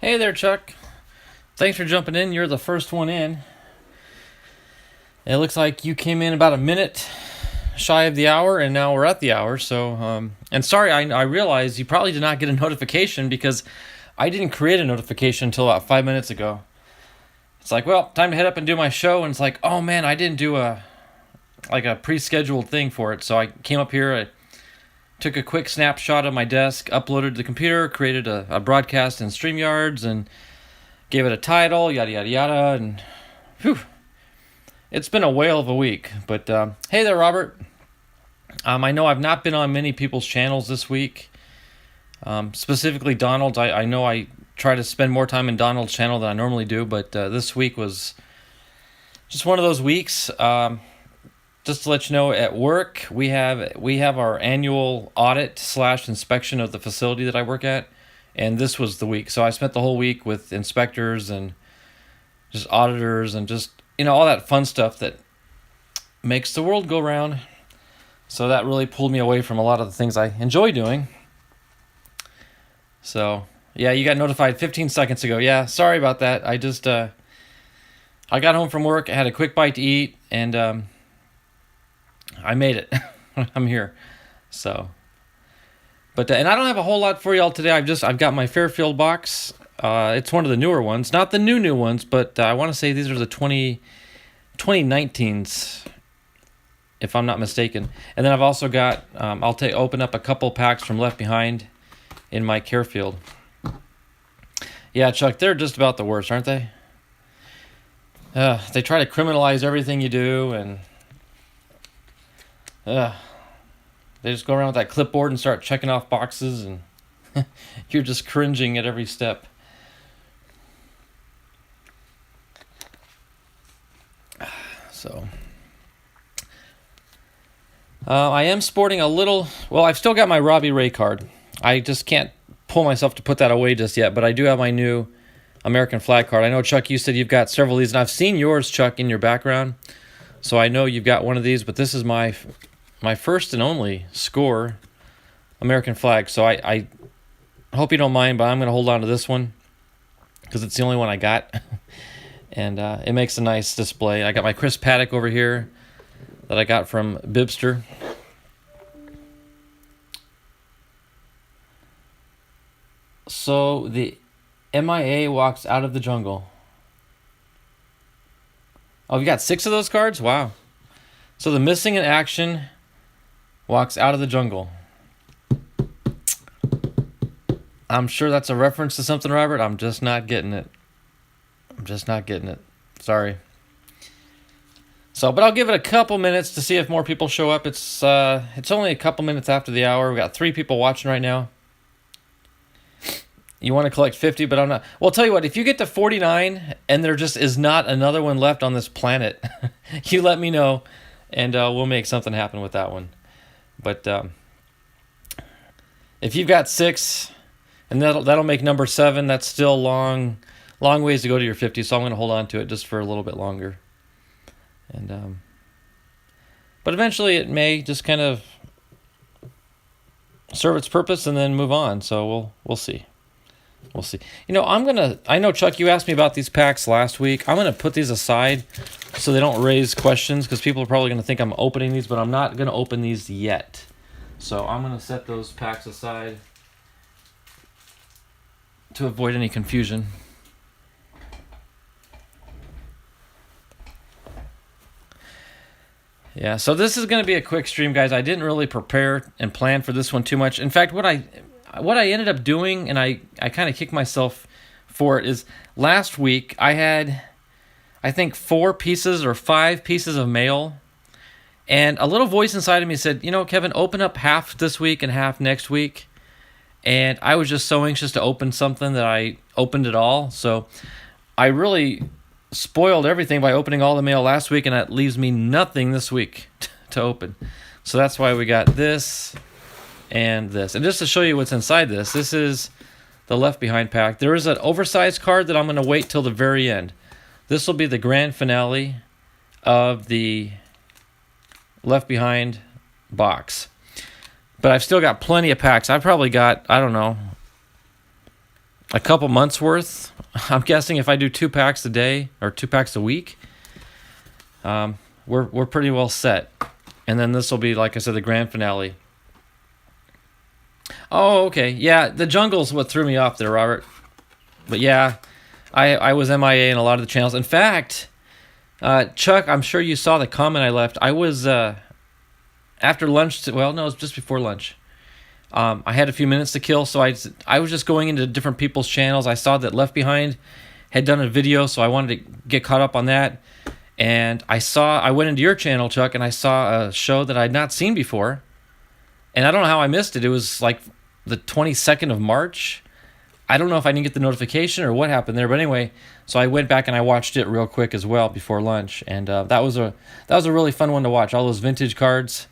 Hey there, Chuck. Thanks for jumping in. You're the first one in. It looks like you came in about a minute shy of the hour, and now we're at the hour. And sorry, I realize you probably did not get a notification because I didn't create a notification until about 5 minutes ago. It's like, well, time to head up and do my show, and it's like, oh man, I didn't do a pre-scheduled thing for it. So I came up here, I took a quick snapshot of my desk, uploaded to the computer, created a broadcast in StreamYards, and gave it a title, yada yada yada, and whew, it's been a whale of a week. But hey there, Robert. I know I've not been on many people's channels this week, specifically Donald's. I know I try to spend more time in Donald's channel than I normally do, but this week was just one of those weeks. Just to let you know, at work we have our annual audit / inspection of the facility that I work at, and this was the week. So I spent the whole week with inspectors and just auditors and just all that fun stuff that makes the world go round. So that really pulled me away from a lot of the things I enjoy doing. So yeah, you got notified 15 seconds ago. Yeah, sorry about that. I just I got home from work, I had a quick bite to eat, and I made it. I'm here. So, but and I don't have a whole lot for y'all today. I've got my Fairfield box. It's one of the newer ones, not the new ones, but I want to say these are the 2019s, if I'm not mistaken. And then I've also got I'll open up a couple packs from Left Behind in my Karefield. Yeah, Chuck, they're just about the worst, aren't they? They try to criminalize everything you do, and they just go around with that clipboard and start checking off boxes, and you're just cringing at every step. So, I am sporting a little. Well, I've still got my Robbie Ray card. I just can't pull myself to put that away just yet, but I do have my new American flag card. I know, Chuck, you said you've got several of these, and I've seen yours, Chuck, in your background. So I know you've got one of these, but this is my first and only score American flag. So I hope you don't mind, but I'm going to hold on to this one because it's the only one I got. And it makes a nice display. I got my Chris Paddock over here that I got from Bibster. So the MIA walks out of the jungle. Oh, you got 6 of those cards? Wow. So the missing in action walks out of the jungle. I'm sure that's a reference to something, Robert. I'm just not getting it. Sorry. So, but I'll give it a couple minutes to see if more people show up. It's only a couple minutes after the hour. We got 3 people watching right now. You want to collect 50, but I'm not. Well, I'll tell you what, if you get to 49 and there just is not another one left on this planet, you let me know, and we'll make something happen with that one. But if you've got 6, and that'll make number 7, that's still long ways to go to your 50, so I'm going to hold on to it just for a little bit longer. And but eventually it may just kind of serve its purpose and then move on, so we'll see. We'll see. I know, Chuck, you asked me about these packs last week. I'm going to put these aside so they don't raise questions, because people are probably going to think I'm opening these, but I'm not going to open these yet. So I'm going to set those packs aside to avoid any confusion. Yeah, so this is going to be a quick stream, guys. I didn't really prepare and plan for this one too much. In fact, what I ended up doing, and I kind of kicked myself for it, is last week I had, I think, 4 pieces or 5 pieces of mail, and a little voice inside of me said, Kevin, open up half this week and half next week. And I was just so anxious to open something that I opened it all. So I really spoiled everything by opening all the mail last week, and that leaves me nothing this week to open. So that's why we got this and this. And just to show you what's inside this is the Left Behind pack. There is an oversized card that I'm going to wait till the very end. This will be the grand finale of the Left Behind box. But I've still got plenty of packs. I've probably got, I don't know, a couple months worth. I'm guessing if I do 2 packs a day or 2 packs a week, we're pretty well set. And then this will be, like I said, the grand finale. Oh, okay. Yeah, the jungle's what threw me off there, Robert. But yeah, I was MIA in a lot of the channels. In fact, Chuck, I'm sure you saw the comment I left. I was, after lunch, well, no, it was just before lunch. I had a few minutes to kill, so I was just going into different people's channels. I saw that Left Behind had done a video, so I wanted to get caught up on that. And I went into your channel, Chuck, and I saw a show that I'd not seen before. And I don't know how I missed it. It was like the 22nd of March. I don't know if I didn't get the notification or what happened there, but anyway, so I went back and I watched it real quick as well before lunch, and that was a really fun one to watch. All those vintage cards,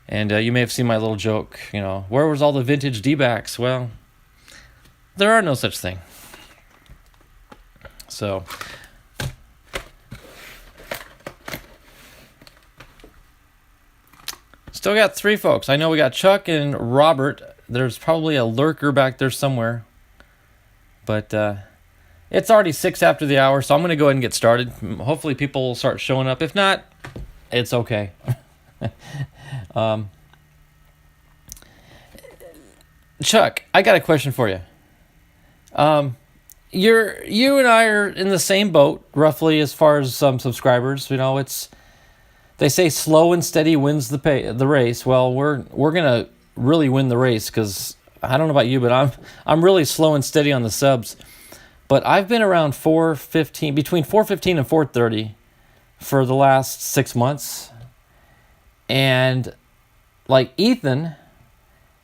and you may have seen my little joke. Where was all the vintage D-backs? Well, there are no such thing. So. Still got 3 folks. I know we got Chuck and Robert. There's probably a lurker back there somewhere. But it's already 6 after the hour, so I'm going to go ahead and get started. Hopefully people will start showing up. If not, it's okay. Chuck, I got a question for you. You and I are in the same boat, roughly, as far as subscribers. They say slow and steady wins the race. Well, we're gonna really win the race, because I don't know about you, but I'm really slow and steady on the subs. But I've been around 415, between 415 and 430 for the last 6 months. And like Ethan,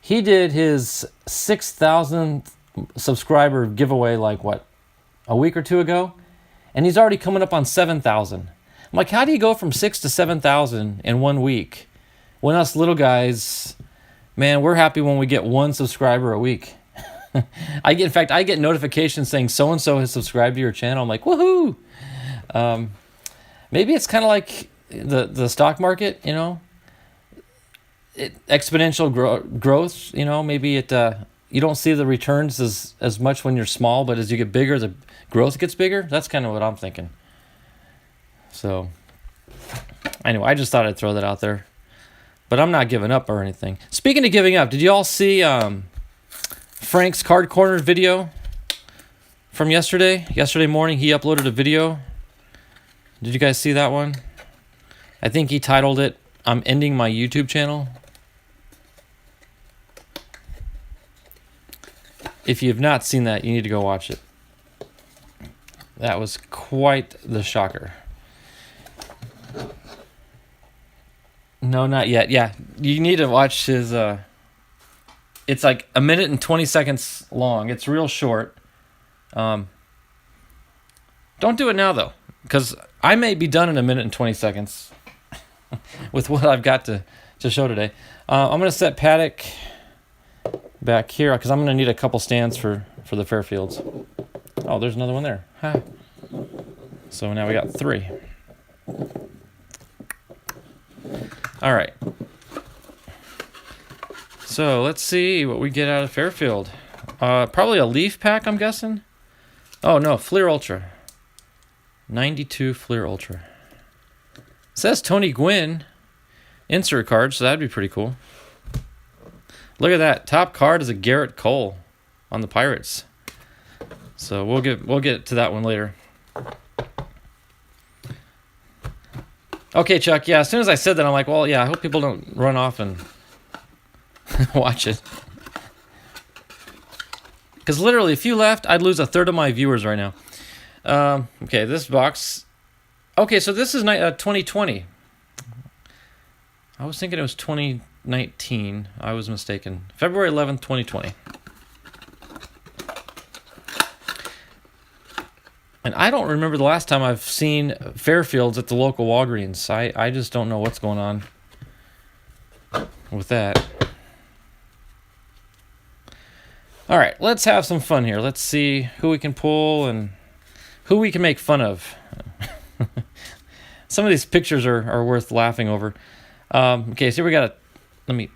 he did his 6,000th subscriber giveaway a week or 2 ago, and he's already coming up on 7,000. I'm like, how do you go from 6 to 7,000 in 1 week? When us little guys, man, we're happy when we get 1 subscriber a week. I get notifications saying so-and-so has subscribed to your channel. I'm like, woohoo! Maybe it's kind of like the stock market, exponential growth, maybe you don't see the returns as much when you're small, but as you get bigger, the growth gets bigger. That's kind of what I'm thinking. So, anyway, I just thought I'd throw that out there. But I'm not giving up or anything. Speaking of giving up, did you all see Frank's Card Corner video from yesterday? Yesterday morning, he uploaded a video. Did you guys see that one? I think he titled it, "I'm Ending My YouTube Channel." If you have not seen that, you need to go watch it. That was quite the shocker. No, not yet. Yeah, you need to watch his... it's like 1 minute and 20 seconds long. It's real short. Don't do it now, though, because I may be done in 1 minute and 20 seconds with what I've got to show today. I'm going to set Paddock back here, because I'm going to need a couple stands for the Fairfields. Oh, there's another one there. Huh. So now we got 3. All right. So let's see what we get out of Fairfield. Probably a Leaf pack, I'm guessing. Oh, no, Fleer Ultra. 92 Fleer Ultra. It says Tony Gwynn insert card, so that'd be pretty cool. Look at that. Top card is a Garrett Cole on the Pirates. So we'll get to that one later. Okay, Chuck. Yeah, as soon as I said that, I'm like, well, yeah, I hope people don't run off and watch it. Because literally, if you left, I'd lose 1/3 of my viewers right now. Okay, this box. Okay, so this is 2020. I was thinking it was 2019. I was mistaken. February 11th, 2020. And I don't remember the last time I've seen Fairfields at the local Walgreens. I just don't know what's going on with that. All right, let's have some fun here. Let's see who we can pull and who we can make fun of. Some of these pictures are worth laughing over. Okay, so we got let me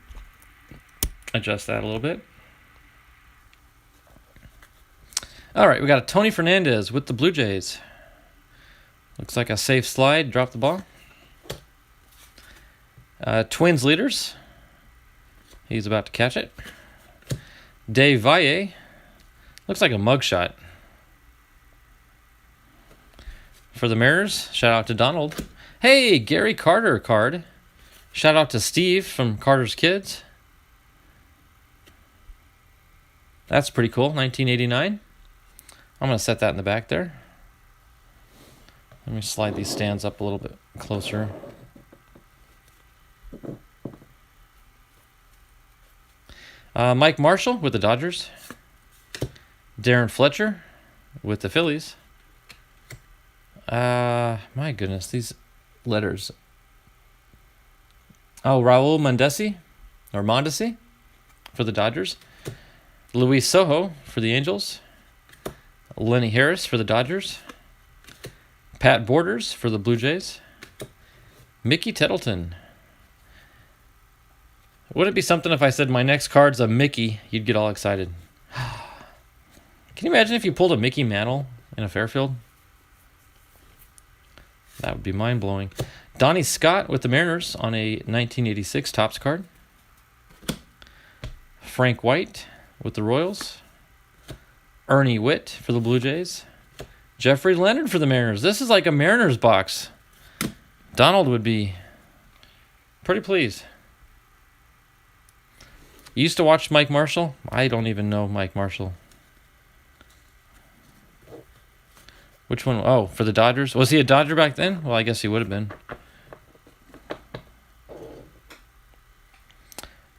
adjust that a little bit. All right, we got a Tony Fernandez with the Blue Jays. Looks like a safe slide. Drop the ball. Twins leaders. He's about to catch it. Dave Valle. Looks like a mugshot. For the Mariners, shout out to Donald. Hey, Gary Carter card. Shout out to Steve from Carter's Kids. That's pretty cool, 1989. I'm going to set that in the back there. Let me slide these stands up a little bit closer. Mike Marshall with the Dodgers. Darren Fletcher with the Phillies. My goodness, these letters. Oh, Raul Mondesi for the Dodgers. Luis Sojo for the Angels. Lenny Harris for the Dodgers. Pat Borders for the Blue Jays. Mickey Tettleton. Would it be something if I said my next card's a Mickey? You'd get all excited. Can you imagine if you pulled a Mickey Mantle in a Fairfield? That would be mind-blowing. Donnie Scott with the Mariners on a 1986 Topps card. Frank White with the Royals. Ernie Witt for the Blue Jays. Jeffrey Leonard for the Mariners. This is like a Mariners box. Donald would be pretty pleased. You used to watch Mike Marshall? I don't even know Mike Marshall. Which one? Oh, for the Dodgers. Was he a Dodger back then? Well, I guess he would have been.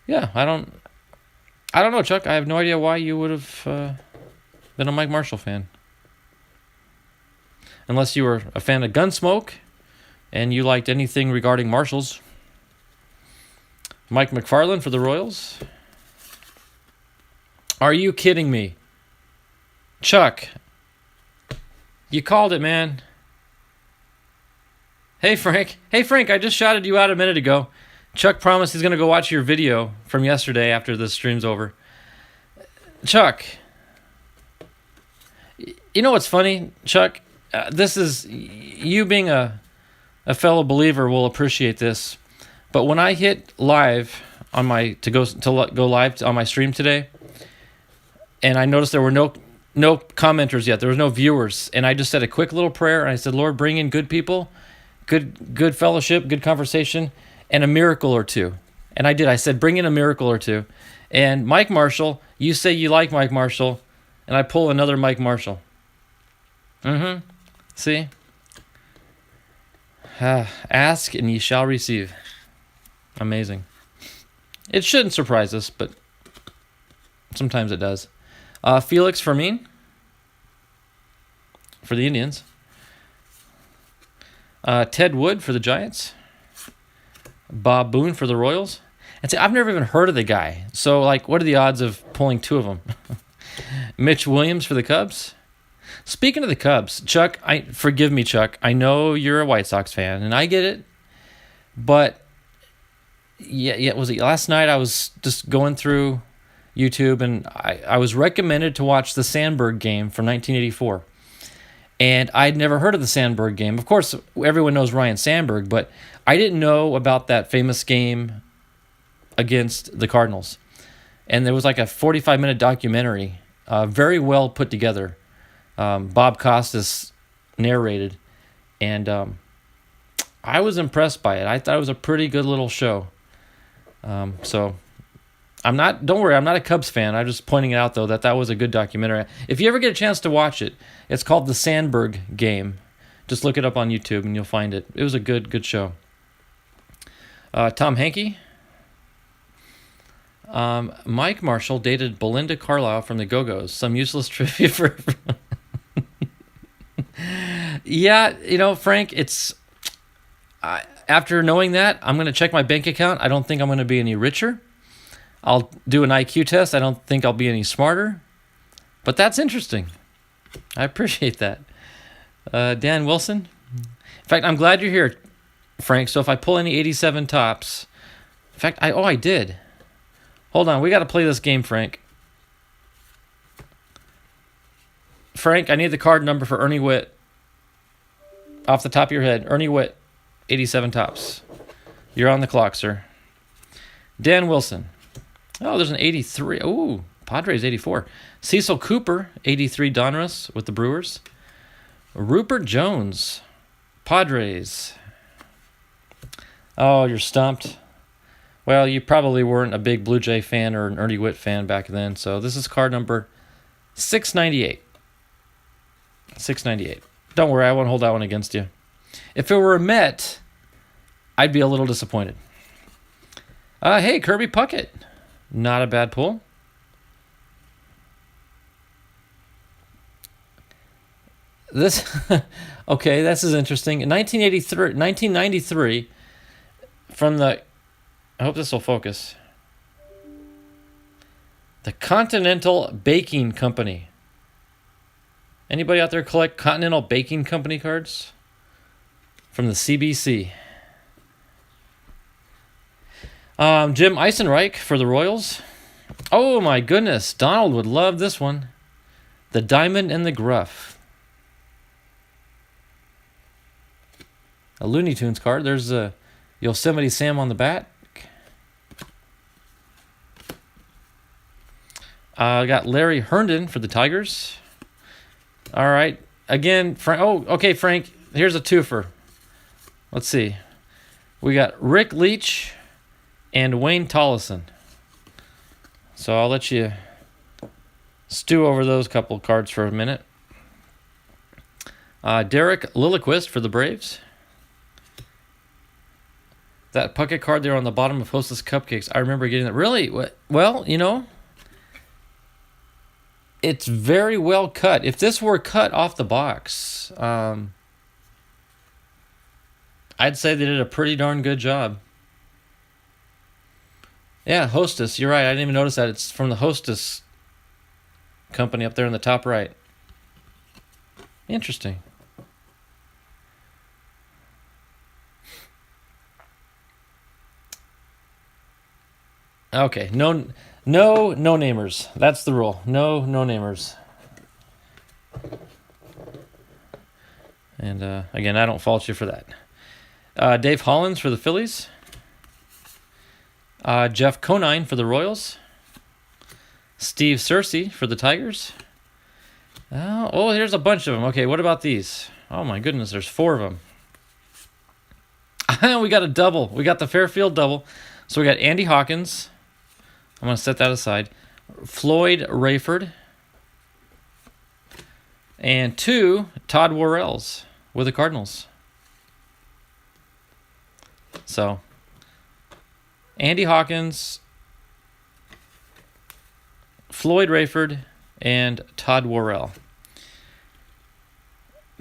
Yeah, I don't know, Chuck. I have no idea why you would have been a Mike Marshall fan. Unless you were a fan of Gunsmoke and you liked anything regarding Marshalls. Mike McFarland for the Royals. Are you kidding me? Chuck, you called it, man. Hey, Frank, I just shouted you out a minute ago. Chuck promised he's going to go watch your video from yesterday after the stream's over. Chuck, you know what's funny, Chuck? This is, you being a fellow believer will appreciate this. But when I hit live on my go live on my stream today, and I noticed there were no commenters yet, there was no viewers, and I just said a quick little prayer, and I said, Lord, bring in good people, good fellowship, good conversation, and a miracle or two. And I did. I said, bring in a miracle or two. And Mike Marshall, you say you like Mike Marshall, and I pull another Mike Marshall. See? Ask and ye shall receive. Amazing. It shouldn't surprise us, but sometimes it does. Felix Fermin for the Indians. Ted Wood for the Giants. Bob Boone for the Royals. And see, I've never even heard of the guy. So, like, what are the odds of pulling two of them? Mitch Williams for the Cubs. Speaking of the Cubs, Chuck, forgive me, Chuck. I know you're a White Sox fan, and I get it. But, yeah, was it last night? I was just going through YouTube, and I was recommended to watch the Sandberg game from 1984. And I'd never heard of the Sandberg game. Of course, everyone knows Ryan Sandberg, but I didn't know about that famous game against the Cardinals. And there was like a 45-minute documentary, very well put together. Bob Costas narrated, and I was impressed by it. I thought it was a pretty good little show. So don't worry, I'm not a Cubs fan. I'm just pointing it out, though, that was a good documentary. If you ever get a chance to watch it, it's called The Sandberg Game. Just look it up on YouTube and you'll find it. It was a good show. Tom Hankey. Mike Marshall dated Belinda Carlisle from the Go-Go's. Some useless trivia for... Yeah, Frank, it's... after knowing that, I'm going to check my bank account. I don't think I'm going to be any richer. I'll do an IQ test. I don't think I'll be any smarter. But that's interesting. I appreciate that. Dan Wilson. In fact, I'm glad you're here, Frank. So if I pull any 87 tops... In fact, I did. Hold on. We got to play this game, Frank. Frank, I need the card number for Ernie Witt. Off the top of your head. Ernie Witt, 87 tops. You're on the clock, sir. Dan Wilson. Oh, there's an 83. Ooh, Padres 84. Cecil Cooper, 83 Donruss with the Brewers. Rupert Jones, Padres. Oh, you're stumped. Well, you probably weren't a big Blue Jay fan or an Ernie Witt fan back then, so this is card number 698. 698. Don't worry, I won't hold that one against you. If it were a Met, I'd be a little disappointed. Hey, Kirby Puckett. Not a bad pull. This, okay, this is interesting. In 1993, from the, I hope this will focus, the Continental Baking Company. Anybody out there collect Continental Baking Company cards? From the CBC. Jim Eisenreich for the Royals. Oh my goodness, Donald would love this one. The Diamond and the Gruff. A Looney Tunes card. There's a Yosemite Sam on the back. I got Larry Herndon for the Tigers. All right. Again, Frank. Oh, okay, Frank. Here's a twofer. Let's see. We got Rick Leach and Wayne Tollison. So I'll let you stew over those couple cards for a minute. Derek Lilliquist for the Braves. That Puckett card there on the bottom of Hostess Cupcakes. I remember getting that. Really? Well, you know, it's very well cut. If this were cut off the box, I'd say they did a pretty darn good job. Yeah, Hostess. You're right. I didn't even notice that. It's from the Hostess company up there in the top right. Interesting. Okay, no namers. That's the rule. No namers. And again, I don't fault you for that. Dave Hollins for the Phillies. Jeff Conine for the Royals. Steve Cersei for the Tigers. Oh, here's a bunch of them. Okay, what about these? Oh my goodness, there's 4 of them. We got a double. We got the Fairfield double. So we got Andy Hawkins. I'm going to set that aside. Floyd Rayford. And 2 Todd Worrells with the Cardinals. So, Andy Hawkins, Floyd Rayford, and Todd Worrell.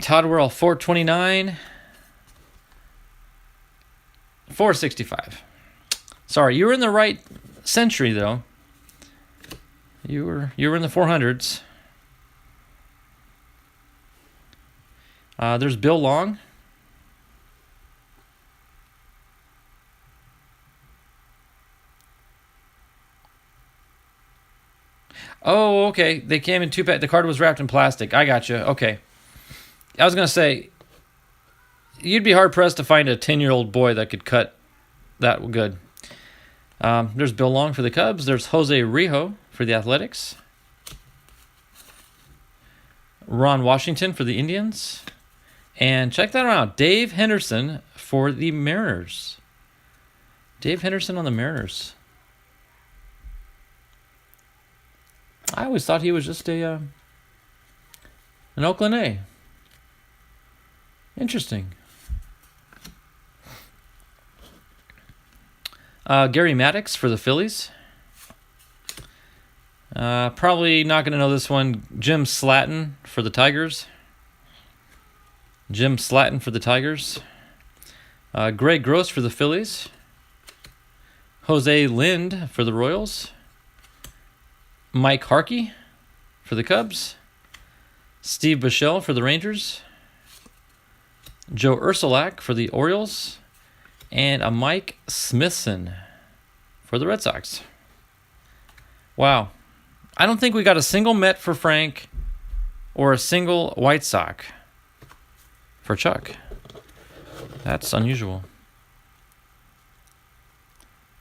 Todd Worrell, 429. 465. Sorry, you were in the right century, though. You were in the 400s. There's Bill Long. Oh, okay. They came in 2 packs. The card was wrapped in plastic. I got you. Okay. I was going to say, you'd be hard-pressed to find a 10-year-old boy that could cut that good. There's Bill Long for the Cubs. There's Jose Rijo for the Athletics. Ron Washington for the Indians. And check that out. Dave Henderson for the Mariners. Dave Henderson on the Mariners. I always thought he was just an Oakland A. Interesting. Gary Maddox for the Phillies. Probably not going to know this one. Jim Slatton for the Tigers. Jim Slatton for the Tigers. Greg Gross for the Phillies. Jose Lind for the Royals. Mike Harkey for the Cubs. Steve Bichelle for the Rangers. Joe Ursulak for the Orioles. And a Mike Smithson for the Red Sox. Wow. I don't think we got a single Met for Frank or a single white sock for Chuck. That's unusual.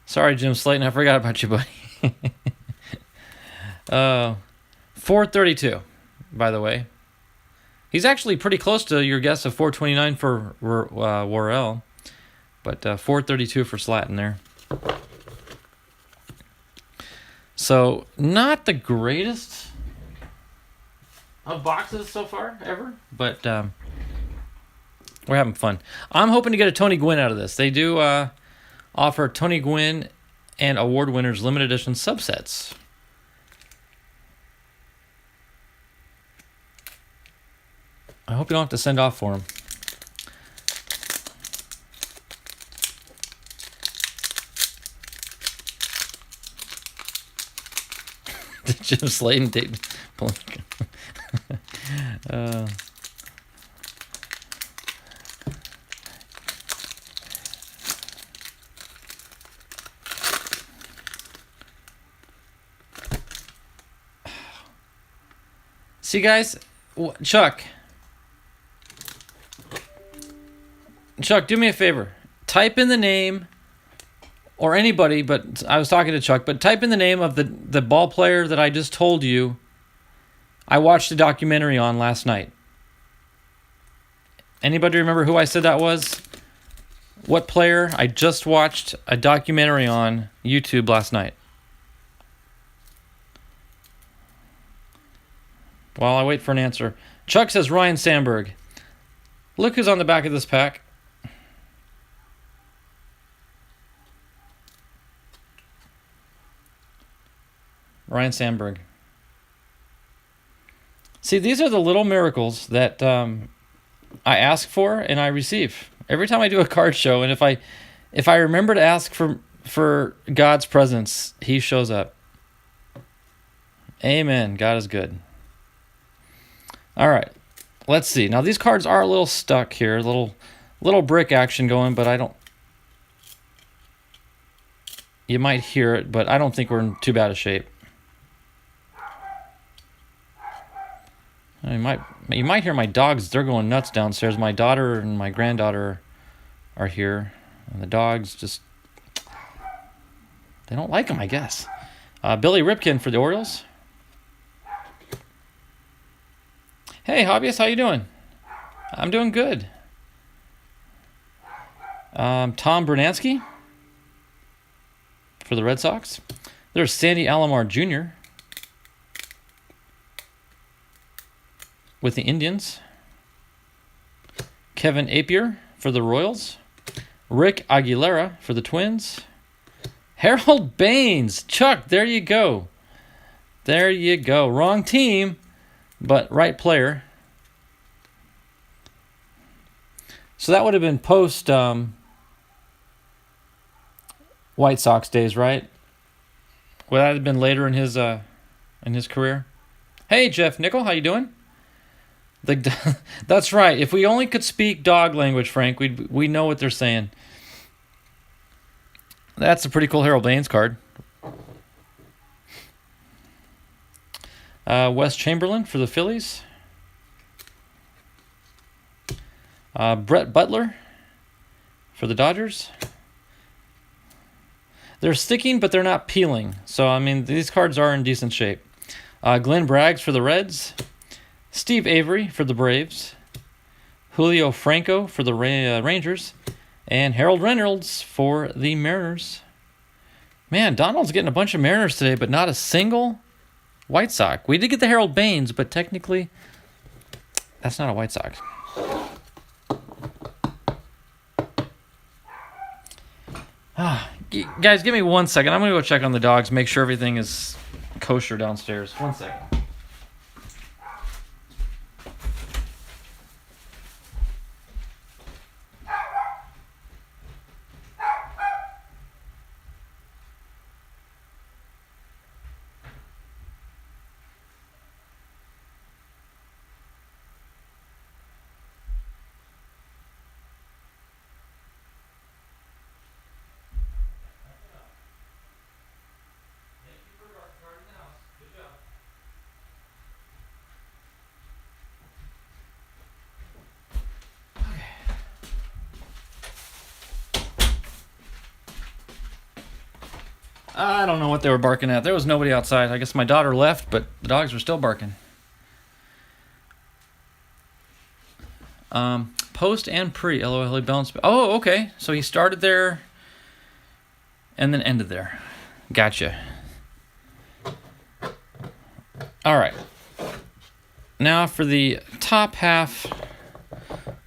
Sorry, Jim Slayton, I forgot about you, buddy. 432, by the way. He's actually pretty close to your guess of 429 for Worrell, but 432 for Slatton there. So, not the greatest of boxes so far, ever, but we're having fun. I'm hoping to get a Tony Gwynn out of this. They do offer Tony Gwynn and award winners limited edition subsets. I hope you don't have to send off for him. Jim Slayton did. See, guys, Chuck, do me a favor. Type in the name, or anybody, but I was talking to Chuck, but type in the name of the ball player that I just told you I watched a documentary on last night. Anybody remember who I said that was? What player I just watched a documentary on YouTube last night? While I wait for an answer. Chuck says Ryan Sandberg. Look who's on the back of this pack. Ryan Sandberg. See, these are the little miracles that I ask for and I receive. Every time I do a card show, and if I remember to ask for God's presence, he shows up. Amen. God is good. All right. Let's see. Now, these cards are a little stuck here. A little brick action going, but I don't... You might hear it, but I don't think we're in too bad a shape. You might hear my dogs. They're going nuts downstairs. My daughter and my granddaughter are here. And the dogs just... They don't like them, I guess. Billy Ripken for the Orioles. Hey, hobbyist, how you doing? I'm doing good. Tom Bernansky for the Red Sox. There's Sandy Alomar Jr. with the Indians. Kevin Appier for the Royals. Rick Aguilera for the Twins. Harold Baines. Chuck, there you go. There you go. Wrong team, but right player. So that would have been post White Sox days, right? Would that have been later in his career? Hey, Jeff Nickel, how you doing? That's right. If we only could speak dog language, Frank, we know what they're saying. That's a pretty cool Harold Baines card. Wes Chamberlain for the Phillies. Brett Butler for the Dodgers. They're sticking, but they're not peeling. So, I mean, these cards are in decent shape. Glenn Braggs for the Reds. Steve Avery for the Braves. Julio Franco for the Rangers. And Harold Reynolds for the Mariners. Man, Donald's getting a bunch of Mariners today, but not a single White Sox. We did get the Harold Baines, but technically, that's not a White Sox. Guys, give me 1 second. I'm going to go check on the dogs, make sure everything is kosher downstairs. 1 second. I don't know what they were barking at. There was nobody outside. I guess my daughter left, but the dogs were still barking. Post and pre, LOL, balance. Oh, okay. So he started there and then ended there. Gotcha. All right. Now for the top half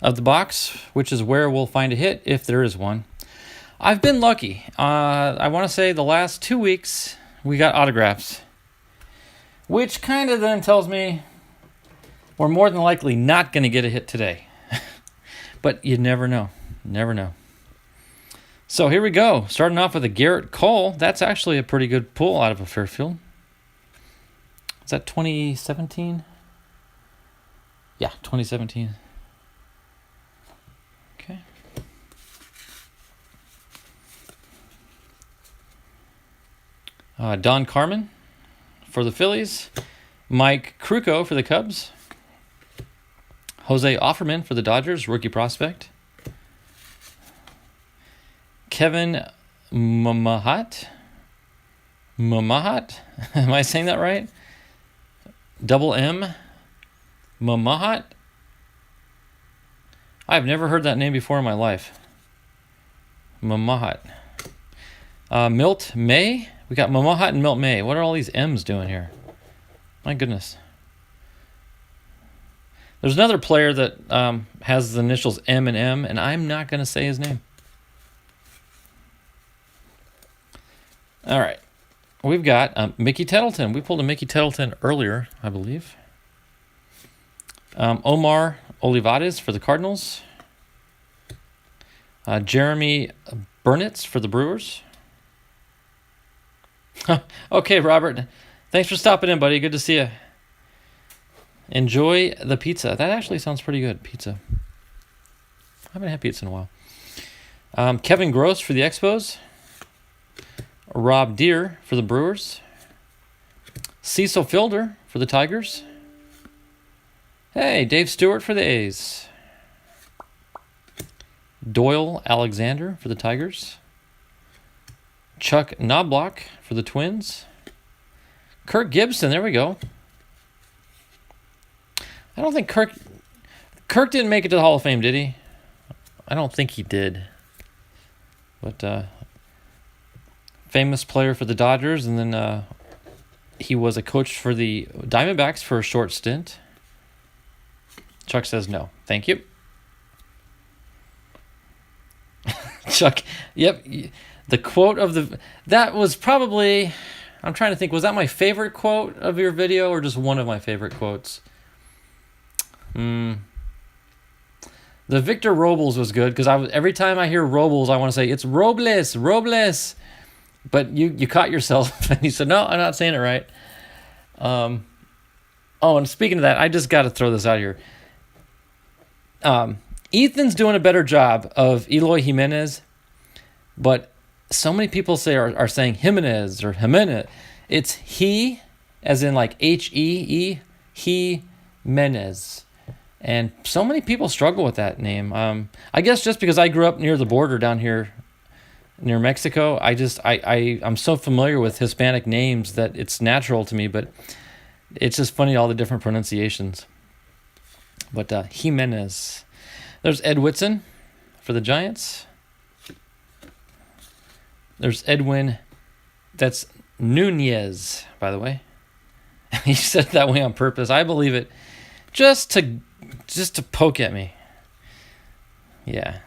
of the box, which is where we'll find a hit if there is one. I've been lucky. I want to say the last 2 weeks we got autographs, which kind of then tells me we're more than likely not going to get a hit today. But you never know. Never know. So here we go. Starting off with a Garrett Cole. That's actually a pretty good pull out of a Fairfield. Is that 2017? Yeah, 2017. Okay. Don Carmen for the Phillies. Mike Krukow for the Cubs. Jose Offerman for the Dodgers, rookie prospect. Kevin Mamahat. Mamahat? Am I saying that right? Double M. Mamahat? I've never heard that name before in my life. Mamahat. Milt May. We got Mamahat and Milt May. What are all these M's doing here? My goodness. There's another player that has the initials M and M, and I'm not going to say his name. All right. We've got Mickey Tettleton. We pulled a Mickey Tettleton earlier, I believe. Omar Olivares for the Cardinals. Jeremy Burnitz for the Brewers. Okay, Robert. Thanks for stopping in, buddy. Good to see you. Enjoy the pizza. That actually sounds pretty good, pizza. I haven't had pizza in a while. Kevin Gross for the Expos. Rob Deere for the Brewers. Cecil Fielder for the Tigers. Hey, Dave Stewart for the A's. Doyle Alexander for the Tigers. Chuck Knobloch for the Twins. Kirk Gibson, there we go. I don't think Kirk didn't make it to the Hall of Fame, did he? I don't think he did. But famous player for the Dodgers, and then he was a coach for the Diamondbacks for a short stint. Chuck says no. Thank you. Chuck, yep. The quote of the... That was probably... I'm trying to think, was that my favorite quote of your video or just one of my favorite quotes? The Victor Robles was good because every time I hear Robles, I want to say, it's Robles. But you caught yourself and you said, no, I'm not saying it right. Oh, and speaking of that, I just got to throw this out here. Ethan's doing a better job of Eloy Jimenez, but so many people are saying Jimenez or Jimenez. It's he, as in like H-E-E, Jimenez. And so many people struggle with that name. I guess just because I grew up near the border down here near Mexico, I'm so familiar with Hispanic names that it's natural to me, but it's just funny all the different pronunciations. But Jimenez. There's Ed Whitson for the Giants. There's Edwin. That's Nunez, by the way. He said it that way on purpose. I believe it just to poke at me. Yeah.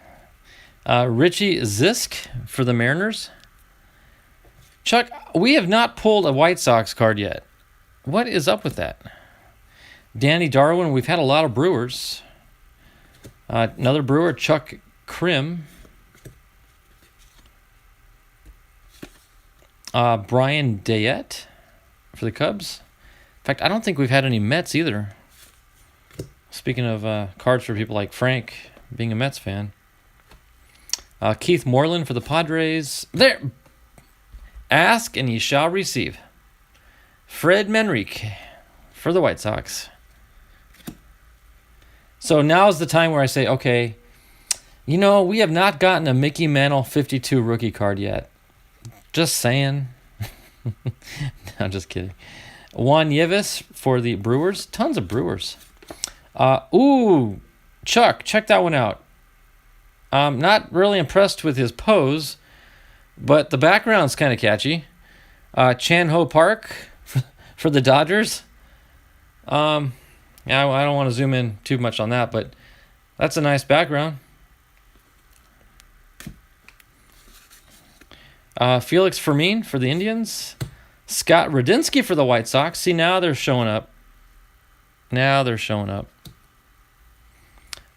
Richie Zisk for the Mariners. Chuck, we have not pulled a White Sox card yet. What is up with that? Danny Darwin, we've had a lot of Brewers. Another Brewer, Chuck Krim. Brian Dayette for the Cubs. In fact, I don't think we've had any Mets either. Speaking of cards for people like Frank, being a Mets fan. Keith Moreland for the Padres. There. Ask and ye shall receive. Fred Manrique for the White Sox. So now's the time where I say, okay, we have not gotten a Mickey Mantle 52 rookie card yet. Just saying. I'm just kidding. Juan Nieves for the Brewers. Tons of Brewers. Ooh, Chuck, check that one out. Not really impressed with his pose, but the background's kind of catchy. Chan Ho Park for the Dodgers. Yeah, I don't want to zoom in too much on that, but that's a nice background. Felix Fermin for the Indians. Scott Radinsky for the White Sox. See, now they're showing up.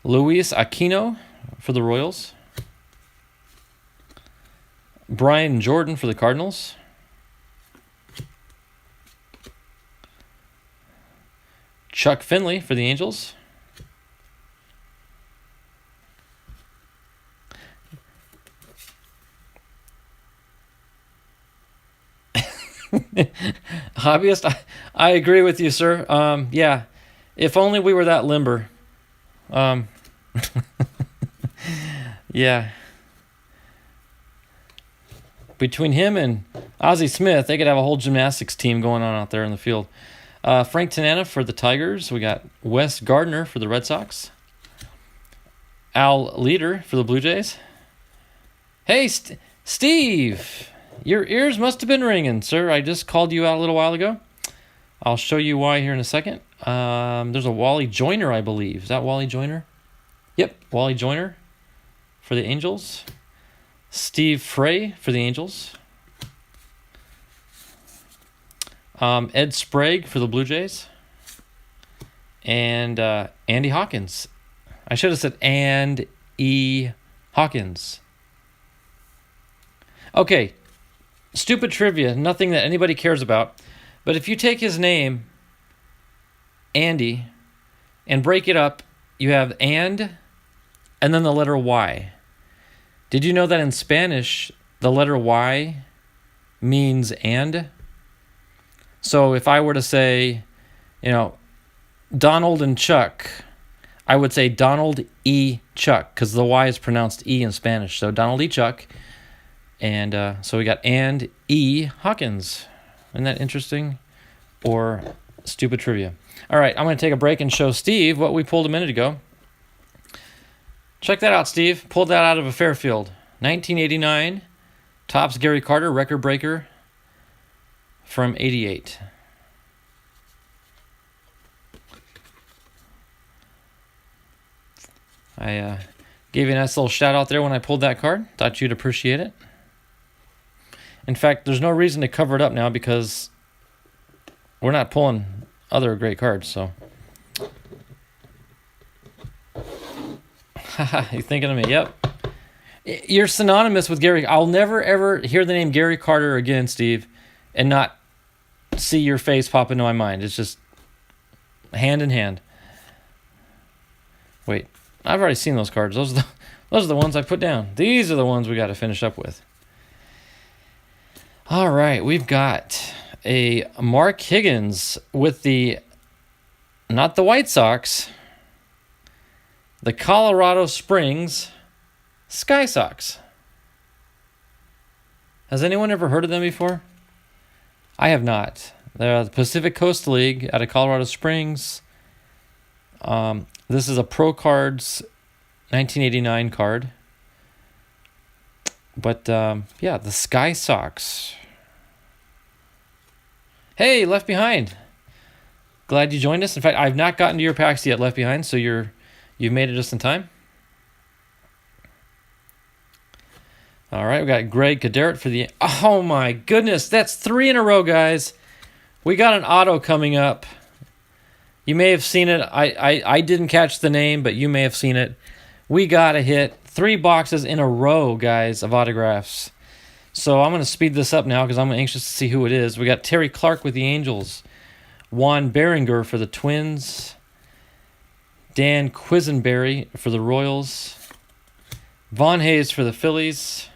Luis Aquino for the Royals. Brian Jordan for the Cardinals. Chuck Finley for the Angels. Hobbyist, I agree with you, sir. Yeah, if only we were that limber. Yeah. Between him and Ozzie Smith, they could have a whole gymnastics team going on out there in the field. Frank Tanana for the Tigers. We got Wes Gardner for the Red Sox. Al Leader for the Blue Jays. Hey, Steve, your ears must have been ringing, sir. I just called you out a little while ago. I'll show you why here in a second. There's a Wally Joyner, I believe. Is that Wally Joyner? Yep, Wally Joyner for the Angels. Steve Frey for the Angels. Ed Sprague for the Blue Jays. And Andy Hawkins. I should have said and E. Hawkins. Okay, stupid trivia, nothing that anybody cares about. But if you take his name, Andy, and break it up, you have and then the letter Y. Did you know that in Spanish, the letter Y means and? So if I were to say, Donald and Chuck, I would say Donald E. Chuck, because the Y is pronounced E in Spanish. So Donald E. Chuck. And so we got and E. Hawkins. Isn't that interesting? Or stupid trivia. All right, I'm going to take a break and show Steve what we pulled a minute ago. Check that out, Steve. Pulled that out of a Fairfield. 1989. Topps Gary Carter, record breaker from 88. I gave you a nice little shout out there when I pulled that card. Thought you'd appreciate it. In fact, there's no reason to cover it up now because we're not pulling other great cards, so. You thinking of me? Yep. You're synonymous with Gary. I'll never, ever hear the name Gary Carter again, Steve, and not see your face pop into my mind. It's just hand in hand. Wait, I've already seen those cards. Those are the ones I put down. These are the ones we got to finish up with. All right, we've got a Mark Higgins with not the White Sox, the Colorado Springs Sky Sox. Has anyone ever heard of them before? I have not. They're the Pacific Coast League out of Colorado Springs. This is a Pro Cards 1989 card. But, yeah, the Sky Sox. Hey, Left Behind. Glad you joined us. In fact, I've not gotten to your packs yet, Left Behind, so you've made it just in time. All right, we got Greg Caderet for the... Oh, my goodness. That's 3 in a row, guys. We got an auto coming up. You may have seen it. I didn't catch the name, but you may have seen it. We got a hit. 3 boxes in a row, guys, of autographs. So I'm going to speed this up now because I'm anxious to see who it is. We got Terry Clark with the Angels. Juan Berenger for the Twins. Dan Quisenberry for the Royals. Von Hayes for the Phillies.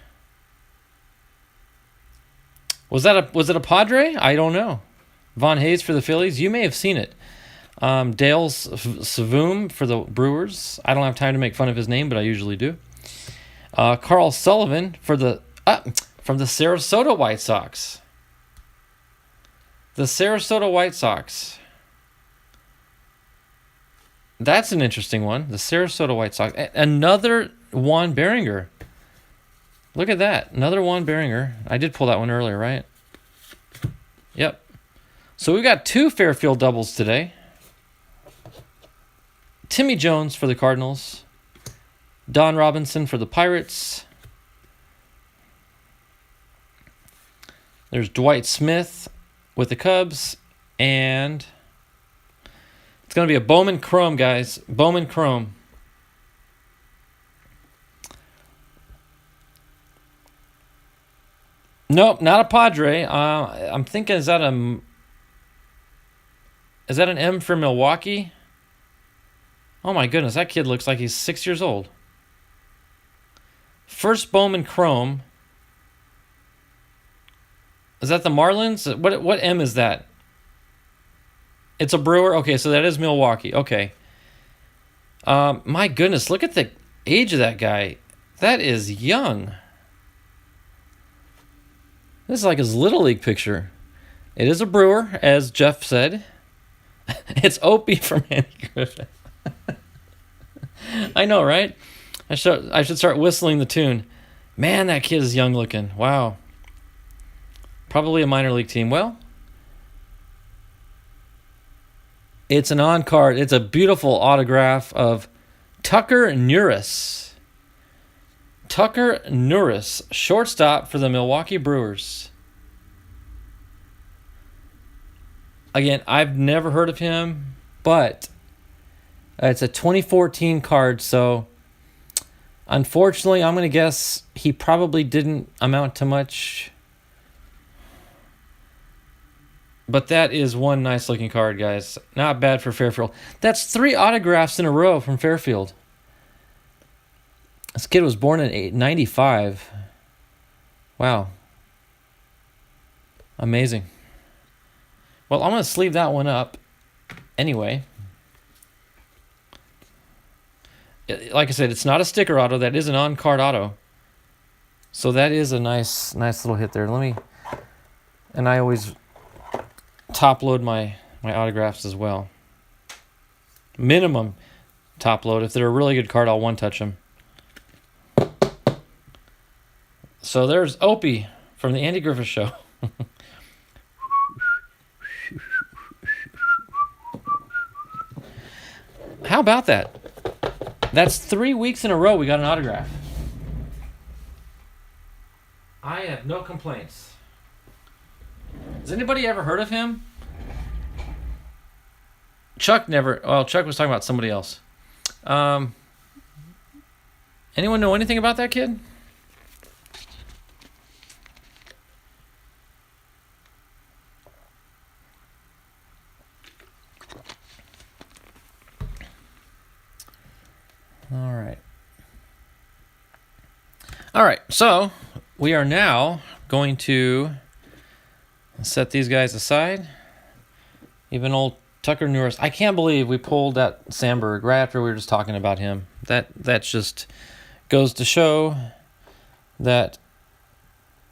Was it a Padre? I don't know. Von Hayes for the Phillies. You may have seen it. Dale Savoom for the Brewers. I don't have time to make fun of his name, but I usually do. Carl Sullivan for from the Sarasota White Sox. The Sarasota White Sox. That's an interesting one. The Sarasota White Sox. Another Juan Behringer. Look at that. Another Juan Behringer. I did pull that one earlier, right? Yep. So we got 2 Fairfield doubles today. Timmy Jones for the Cardinals. Don Robinson for the Pirates. There's Dwight Smith with the Cubs. And it's going to be a Bowman Chrome, guys. Bowman Chrome. Nope, not a Padre. I'm thinking, is that an M for Milwaukee? Oh my goodness, that kid looks like he's 6 years old. First Bowman Chrome. Is that the Marlins? What M is that? It's a Brewer? Okay, so that is Milwaukee. Okay. My goodness, look at the age of that guy. That is young. This is like his Little League picture. It is a Brewer, as Jeff said. It's Opie from Andy Griffith. I know, right? I should start whistling the tune. Man, that kid is young looking. Wow. Probably a minor league team. Well, it's an on-card. It's a beautiful autograph of Tucker Nuris. Tucker Nuris, shortstop for the Milwaukee Brewers. Again, I've never heard of him, but it's a 2014 card, so unfortunately, I'm going to guess he probably didn't amount to much. But that is one nice-looking card, guys. Not bad for Fairfield. That's 3 autographs in a row from Fairfield. This kid was born in 95. Wow. Amazing. Well, I'm going to sleeve that one up anyway. Like I said, it's not a sticker auto. That is an on-card auto. So that is a nice little hit there. And I always top load my autographs as well. Minimum top load. If they're a really good card, I'll one-touch them. So there's Opie from the Andy Griffith Show. How about that? That's 3 weeks in a row we got an autograph. I have no complaints. Has anybody ever heard of him? Chuck never. Well, Chuck was talking about somebody else. Anyone know anything about that kid? All right, so we are now going to set these guys aside. Even old Tucker Nuris. I can't believe we pulled that Sandberg right after we were just talking about him. That just goes to show that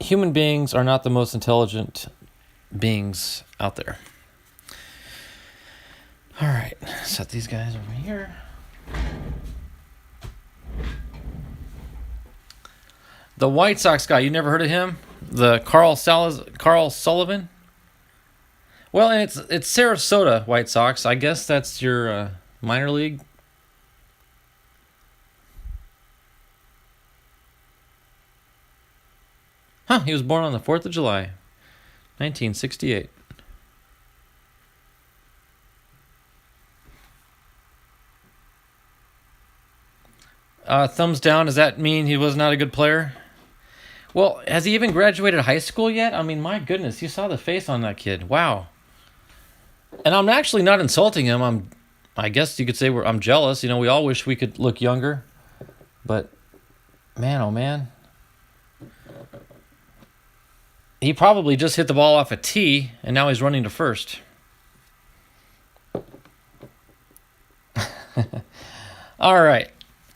human beings are not the most intelligent beings out there. All right, set these guys over here. The White Sox guy, you never heard of him? The Carl Sullivan? Well, and it's Sarasota White Sox. I guess that's your minor league. Huh, he was born on the 4th of July, 1968. Thumbs down, does that mean he was not a good player? Well, has he even graduated high school yet? I mean, my goodness, you saw the face on that kid. Wow. And I'm actually not insulting him. I guess you could say I'm jealous. You know, we all wish we could look younger. But, man, oh man. He probably just hit the ball off a tee, and now he's running to first. All right.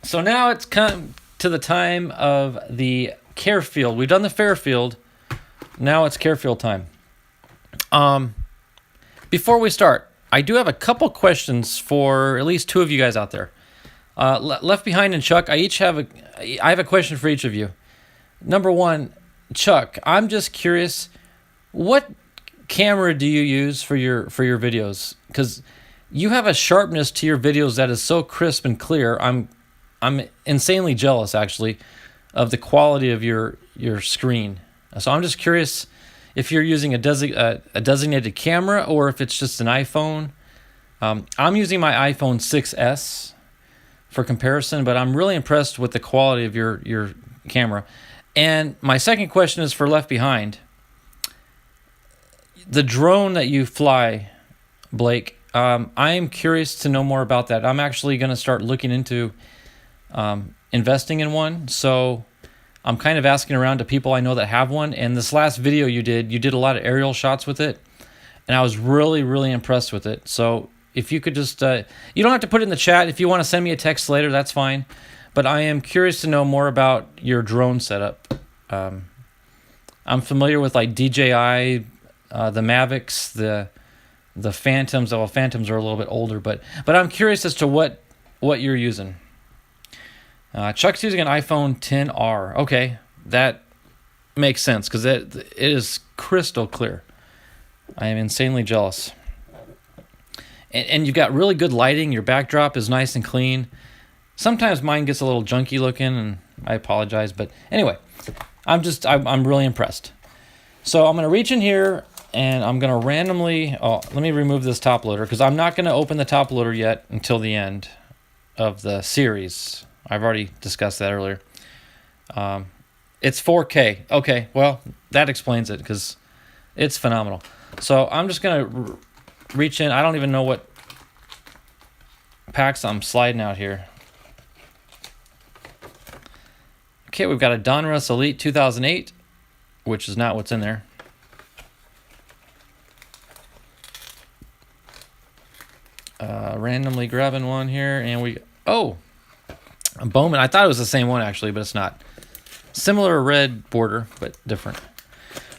So now it's come to the time of the Karefield. We've done the Fairfield. Now it's Karefield time. Before we start, I do have a couple questions for at least two of you guys out there. Left Behind and Chuck, I have a question for each of you. Number one, Chuck, I'm just curious, what camera do you use for your videos? Because you have a sharpness to your videos that is so crisp and clear. I'm insanely jealous, actually, of the quality of your screen. So I'm just curious if you're using a designated camera or if it's just an iPhone. I'm using my iPhone 6S for comparison, but I'm really impressed with the quality of your camera. And my second question is for Left Behind. The drone that you fly, Blake, I am curious to know more about that. I'm actually going to start looking into investing in one. So I'm kind of asking around to people I know that have one. And this last video you did a lot of aerial shots with it. And I was really, really impressed with it. So if you could just, you don't have to put it in the chat. If you want to send me a text later, that's fine. But I am curious to know more about your drone setup. I'm familiar with like DJI, the Mavics, the Phantoms. Well, Phantoms are a little bit older, but I'm curious as to what you're using. Chuck's using an iPhone XR. Okay, that makes sense because it is crystal clear. I am insanely jealous. And you've got really good lighting. Your backdrop is nice and clean. Sometimes mine gets a little junky looking, and I apologize. But anyway, I'm really impressed. So I'm going to reach in here, and I'm going to randomly... Oh, let me remove this top loader, because I'm not going to open the top loader yet until the end of the series. I've already discussed that earlier. It's 4K. Okay, well, that explains it, because it's phenomenal. So I'm just going to reach in. I don't even know what packs I'm sliding out here. Okay, we've got a Donruss Elite 2008, which is not what's in there. Randomly grabbing one here, and a Bowman. I thought it was the same one actually, but it's not. Similar red border, but different.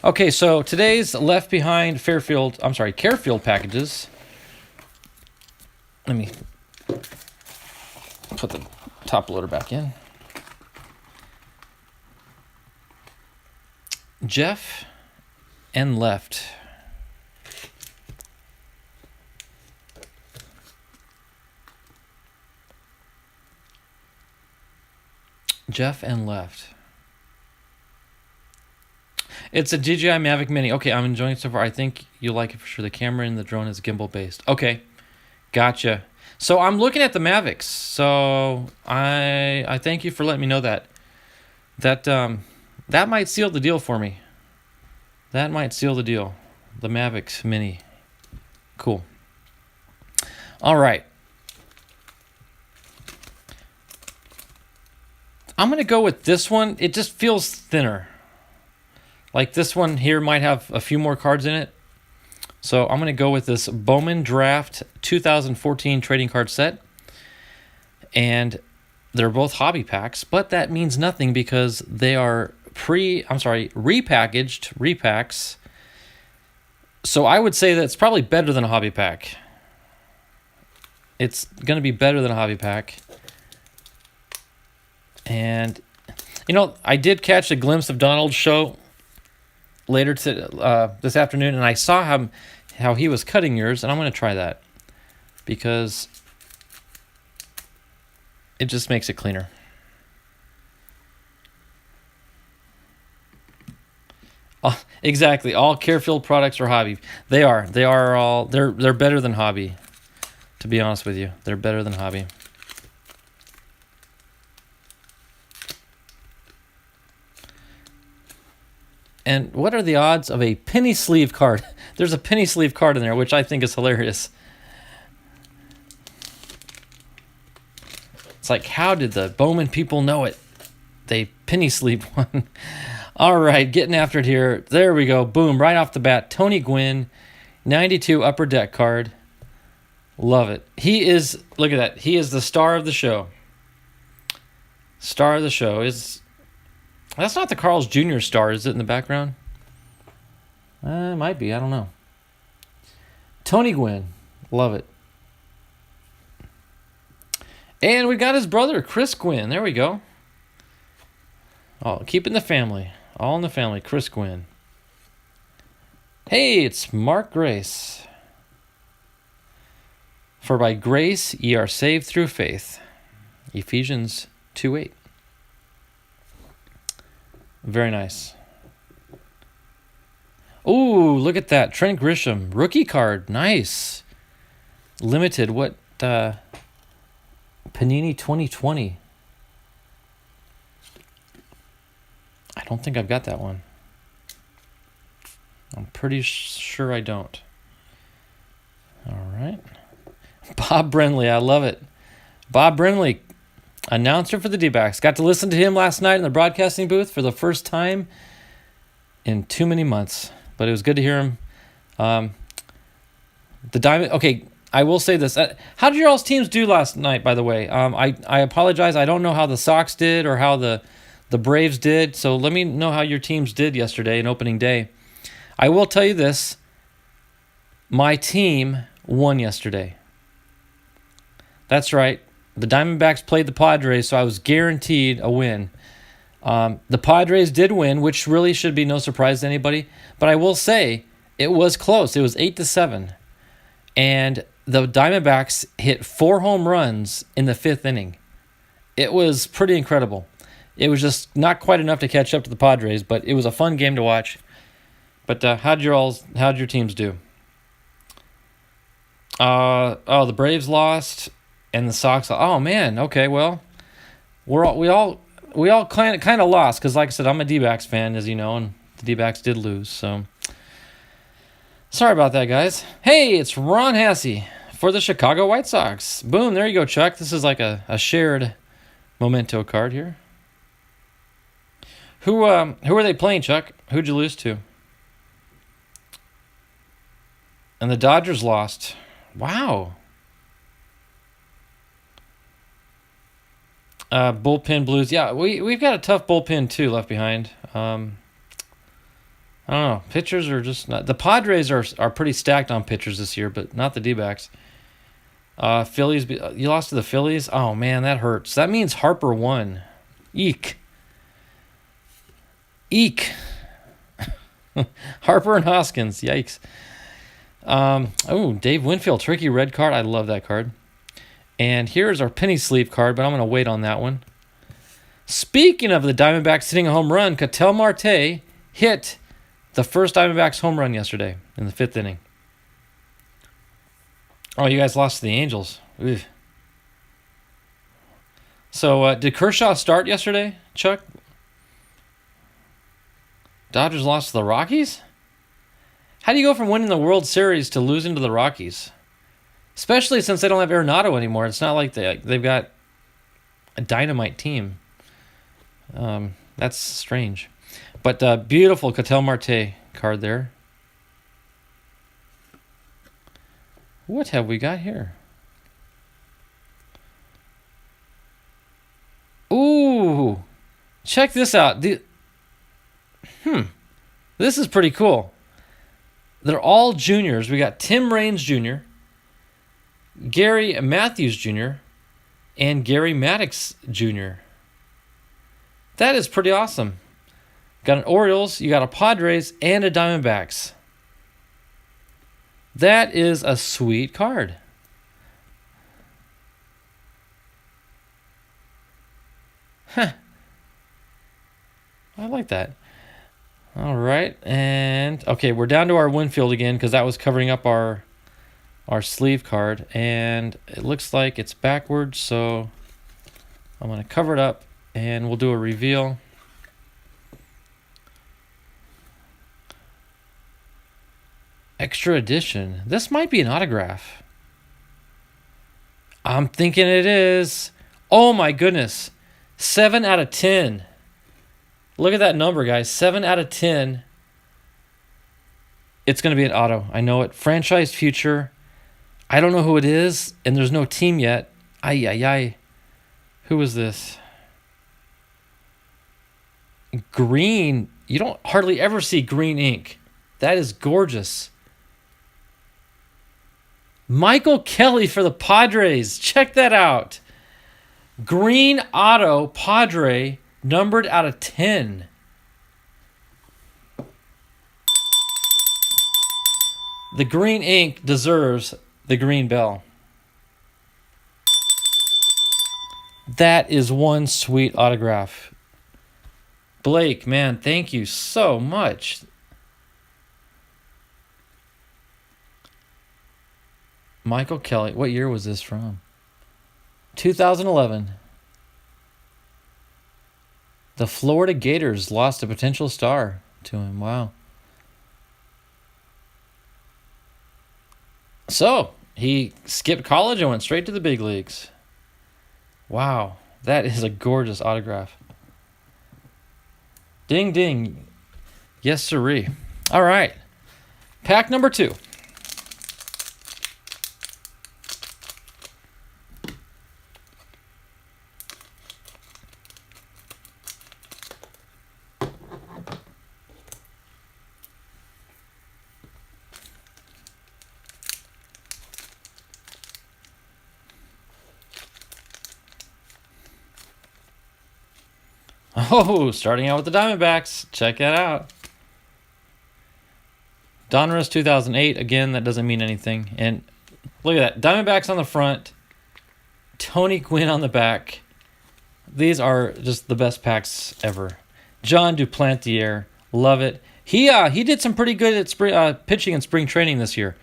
Okay, so today's Left Behind Karefield packages. Let me put the top loader back in. Jeff and Left. Jeff and Left. It's a DJI Mavic Mini. Okay, I'm enjoying it so far. I think you'll like it for sure. The camera in the drone is gimbal based. Okay, gotcha. So I'm looking at the Mavics. So I thank you for letting me know that. That might seal the deal for me. That might seal the deal. The Mavic Mini. Cool. All right. I'm going to go with this one. It just feels thinner. Like this one here might have a few more cards in it. So I'm going to go with this Bowman Draft 2014 trading card set. And they're both hobby packs, but that means nothing because they are repackaged repacks. So I would say that it's probably better than a hobby pack. It's going to be better than a hobby pack. And, I did catch a glimpse of Donald's show later this afternoon, and I saw how he was cutting yours, and I'm going to try that because it just makes it cleaner. Exactly. All Karefield products are hobby. They are. They're better than hobby. To be honest with you, they're better than hobby. And what are the odds of a penny sleeve card? There's a penny sleeve card in there, which I think is hilarious. It's like, how did the Bowman people know it? They penny sleeved one. All right, getting after it here. There we go. Boom, right off the bat. Tony Gwynn, 92 upper deck card. Love it. He is, look at that. He is the star of the show. Star of the show is... That's not the Carl's Jr. star, is it, in the background? It might be. I don't know. Tony Gwynn. Love it. And we got his brother, Chris Gwynn. There we go. Oh, keeping the family. All in the family. Chris Gwynn. Hey, it's Mark Grace. For by grace ye are saved through faith. Ephesians 2:8. Very nice. Ooh, look at that. Trent Grisham. Rookie card. Nice. Limited. What? Panini 2020. I don't think I've got that one. I'm pretty sure I don't. All right. Bob Brenly. I love it. Bob Brenly, announcer for the D-backs. Got to listen to him last night in the broadcasting booth for the first time in too many months. But it was good to hear him. The Diamond. Okay, I will say this. How did your all's teams do last night, by the way? I apologize. I don't know how the Sox did or how the Braves did. So let me know how your teams did yesterday in opening day. I will tell you this. My team won yesterday. That's right. The Diamondbacks played the Padres, so I was guaranteed a win. The Padres did win, which really should be no surprise to anybody. But I will say, it was close. It was 8-7. And the Diamondbacks hit 4 home runs in the 5th inning. It was pretty incredible. It was just not quite enough to catch up to the Padres, but it was a fun game to watch. But how'd your teams do? The Braves lost, and the Sox. Oh man, okay, well, we all kind of lost because, like I said, I'm a D-backs fan, as you know, and the D-backs did lose. So sorry about that, guys. Hey, it's Ron Hassey for the Chicago White Sox. Boom, there you go, Chuck. This is like a shared memento card here. Who are they playing, Chuck? Who'd you lose to? And the Dodgers lost. Wow. Bullpen Blues. Yeah, we've got a tough bullpen too left behind. I don't know. Pitchers are just not. The Padres are pretty stacked on pitchers this year, but not the D-backs. Phillies. You lost to the Phillies. Oh man, that hurts. That means Harper won. Eek. Harper and Hoskins. Yikes. Dave Winfield, tricky red card. I love that card. And here's our penny sleeve card, but I'm going to wait on that one. Speaking of the Diamondbacks hitting a home run, Ketel Marte hit the first Diamondbacks home run yesterday in the 5th inning. Oh, you guys lost to the Angels. Ugh. So, did Kershaw start yesterday, Chuck? Dodgers lost to the Rockies? How do you go from winning the World Series to losing to the Rockies? Especially since they don't have Arenado anymore. It's not like they've got a dynamite team. That's strange. But beautiful Ketel Marte card there. What have we got here? Ooh, check this out. This is pretty cool. They're all juniors. We got Tim Raines Jr., Gary Matthews Jr., and Gary Maddox Jr. That is pretty awesome. Got an Orioles, you got a Padres, and a Diamondbacks. That is a sweet card. Huh. I like that. All right, and okay, we're down to our Winfield again because that was covering up our sleeve card, and it looks like it's backwards, so I'm going to cover it up, and we'll do a reveal. Extra edition. This might be an autograph. I'm thinking it is. Oh my goodness. 7 out of 10. Look at that number, guys. 7 out of 10. It's going to be an auto. I know it. Franchise future. I don't know who it is, and there's no team yet. Ay. Who is this? Green. You don't hardly ever see green ink. That is gorgeous. Michael Kelly for the Padres. Check that out. Green auto Padre, numbered out of 10. The green ink deserves the green bell. That is one sweet autograph. Blake, man, thank you so much. Michael Kelly. What year was this from? 2011. The Florida Gators lost a potential star to him. Wow. So, he skipped college and went straight to the big leagues. Wow. That is a gorgeous autograph. Ding, ding. Yes, sirree. All right. Pack number 2. Oh, starting out with the Diamondbacks. Check that out. Donruss 2008. Again, that doesn't mean anything. And look at that. Diamondbacks on the front. Tony Gwynn on the back. These are just the best packs ever. John Duplantier. Love it. He did some pretty good at pitching in spring training this year.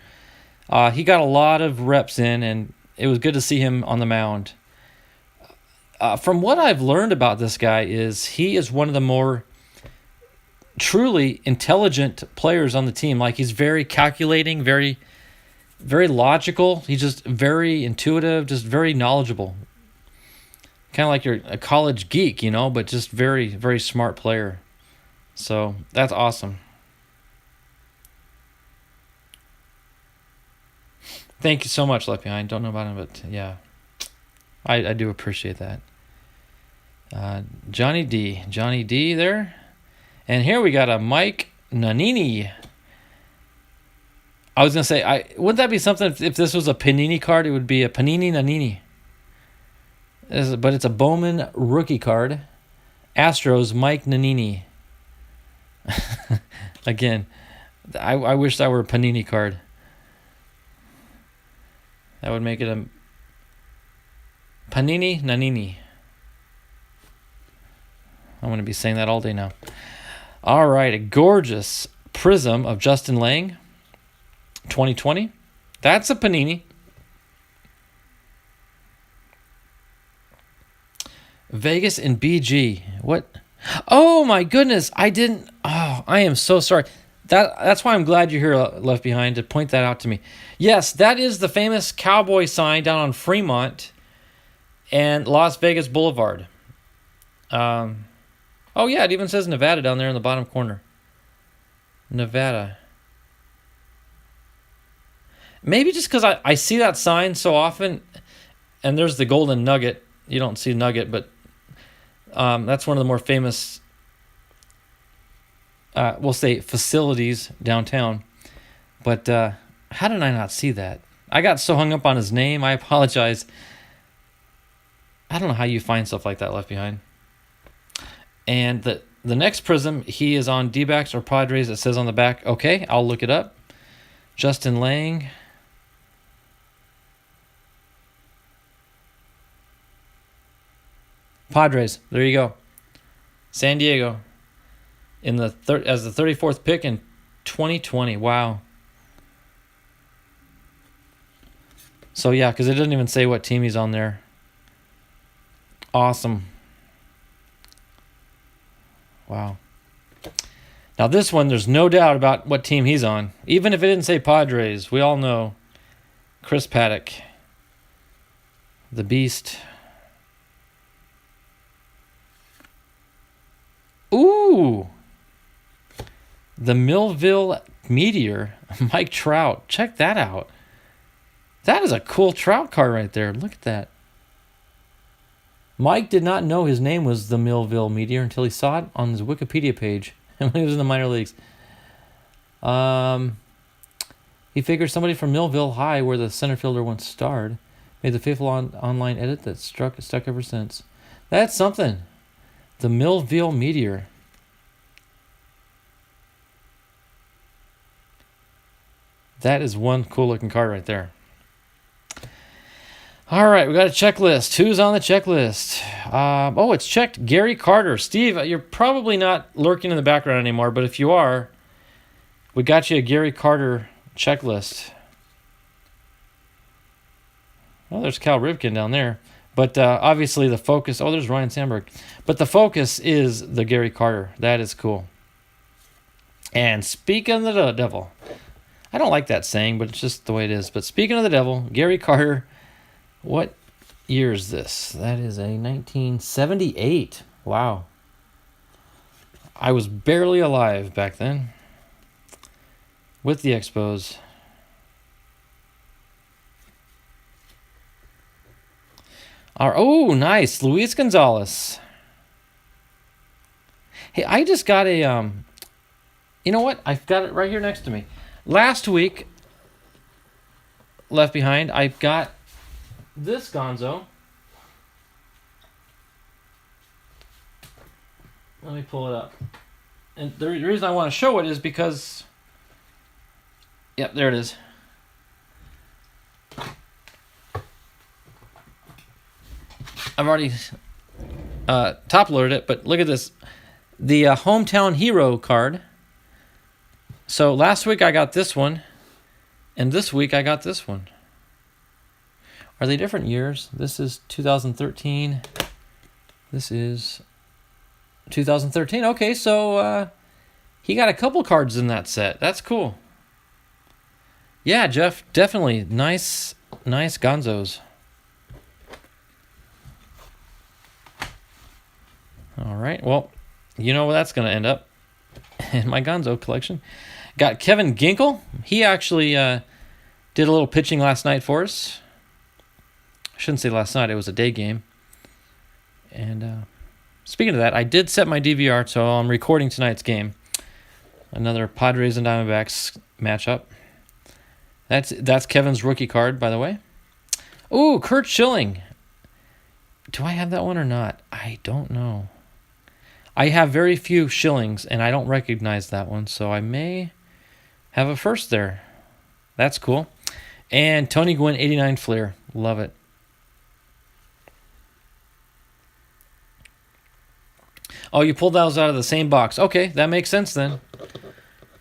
He got a lot of reps in, and it was good to see him on the mound. From what I've learned about this guy is he is one of the more truly intelligent players on the team. Like, he's very calculating, very, very logical. He's just very intuitive, just very knowledgeable. Kind of like you're a college geek, but just very, very smart player. So that's awesome. Thank you so much, Left Behind. Don't know about him, but yeah, I do appreciate that. Johnny D there. And here we got a Mike Nannini. I was going to say, wouldn't that be something if this was a Panini card? It would be a Panini Nannini. But it's a Bowman rookie card. Astros, Mike Nannini. Again, I wish that were a Panini card. That would make it a Panini Nannini. I'm going to be saying that all day now. All right, a gorgeous prism of Justin Lang, 2020. That's a Panini. Vegas and BG. What? Oh my goodness! I didn't. Oh, I am so sorry. That's why I'm glad you're here, Left Behind, to point that out to me. Yes, that is the famous cowboy sign down on Fremont and Las Vegas Boulevard. Oh, yeah, it even says Nevada down there in the bottom corner. Nevada. Maybe just because I see that sign so often, and there's the Golden Nugget. You don't see Nugget, but that's one of the more famous, we'll say, facilities downtown. But how did I not see that? I got so hung up on his name. I apologize. I don't know how you find stuff like that, Left Behind. And the next prism, he is on D-backs or Padres. It says on the back. Okay, I'll look it up. Justin Lang. Padres. There you go. San Diego. As the 34th pick in 2020. Wow. So yeah, because it doesn't even say what team he's on there. Awesome. Wow. Now this one, there's no doubt about what team he's on. Even if it didn't say Padres, we all know. Chris Paddock. The Beast. Ooh. The Millville Meteor. Mike Trout. Check that out. That is a cool Trout card right there. Look at that. Mike did not know his name was the Millville Meteor until he saw it on his Wikipedia page when he was in the minor leagues. He figures somebody from Millville High, where the center fielder once starred, made the faithful online edit that stuck ever since. That's something. The Millville Meteor. That is one cool looking card right there. All right, we got a checklist. Who's on the checklist? It's checked. Gary Carter. Steve, you're probably not lurking in the background anymore, but if you are, we got you a Gary Carter checklist. Well, there's Cal Ripken down there. But obviously the focus... Oh, there's Ryan Sandberg. But the focus is the Gary Carter. That is cool. And speaking of the devil... I don't like that saying, but it's just the way it is. But speaking of the devil, Gary Carter... What year is this? That is a 1978. Wow. I was barely alive back then. With the Expos. Oh, nice. Luis Gonzalez. Hey, I just got a... You know what? I've got it right here next to me. Last week, Left Behind, I got... this Gonzo. Let me pull it up. And the reason I want to show it is because... Yep, there it is. I've already top-loaded it, but look at this. The Hometown Hero card. So last week I got this one, and this week I got this one. Are they different years? This is 2013. This is 2013. Okay, so he got a couple cards in that set. That's cool. Yeah, Jeff, definitely. Nice Gonzos. All right, well, you know where that's going to end up in my Gonzo collection. Got Kevin Ginkel. He actually did a little pitching last night for us. I shouldn't say last night. It was a day game. And speaking of that, I did set my DVR, so I'm recording tonight's game. Another Padres and Diamondbacks matchup. That's Kevin's rookie card, by the way. Ooh, Kurt Schilling. Do I have that one or not? I don't know. I have very few Schillings, and I don't recognize that one, so I may have a first there. That's cool. And Tony Gwynn, 89 Fleer. Love it. Oh, you pulled those out of the same box. Okay, that makes sense then.